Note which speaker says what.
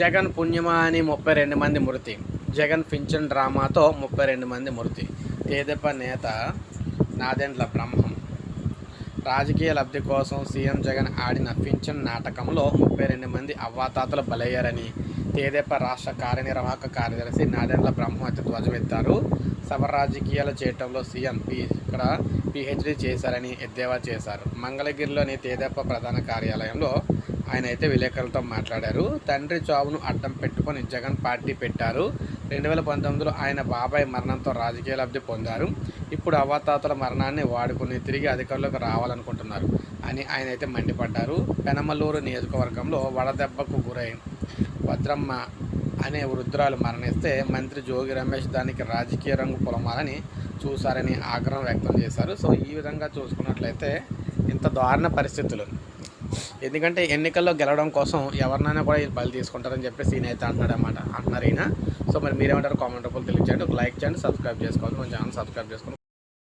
Speaker 1: జగన్ పుణ్యమా అని 32 మంది మృతి. జగన్ పింఛన్ డ్రామాతో 32 మంది మృతి. తెదేపా నేత నాదెండ్ల బ్రహ్మం. రాజకీయ లబ్ధి కోసం సీఎం జగన్ ఆడిన పింఛన్ నాటకంలో 32 మంది అవ్వాతాతలు బలయ్యారని తెదేపా రాష్ట్ర కార్యనిర్వాహక కార్యదర్శి నాదెండ్ల బ్రహ్మం ధ్వజమెత్తారు. సభ రాజకీయాలు చేయటంలో సీఎం ఇక్కడ పీహెచ్డీ చేశారని ఎద్దేవా చేశారు. మంగళగిరిలోని తెదేపా ప్రధాన కార్యాలయంలో ఆయన అయితే విలేకరులతో మాట్లాడారు. తండ్రి చావును అడ్డం పెట్టుకొని జగన్ పార్టీ పెట్టారు. 2019లో ఆయన బాబాయ్ మరణంతో రాజకీయ లబ్ధి పొందారు. ఇప్పుడు అవ్వాతాతల మరణాన్ని వాడుకుని తిరిగి అధికారంలోకి రావాలనుకుంటున్నారు అని ఆయన అయితే మండిపడ్డారు. పెనమలూరు నియోజకవర్గంలో వడదెబ్బకు గురై భద్రమ్మ అనే వృద్ధురాలు మరణిస్తే మంత్రి జోగి రమేష్ దానికి రాజకీయ రంగు పొలమాలని చూశారని ఆగ్రహం వ్యక్తం చేశారు. సో ఈ విధంగా చూసుకున్నట్లయితే ఇంత దారుణ పరిస్థితులు, ఎందుకంటే ఎన్నికల్లో గెలవడం కోసం ఎవరినైనా కూడా బలి తీసుకుంటారని చెప్పేసి ఈయన అయితే అంటున్నారు ఈయన. సో మరి మీరేమంటారు కామెంట్ రూపంలో తెలియజేయండి. ఒక లైక్ చేయండి, సబ్స్క్రైబ్ చేసుకోవాలి. మన ఛానల్ సబ్స్క్రైబ్ చేసుకొని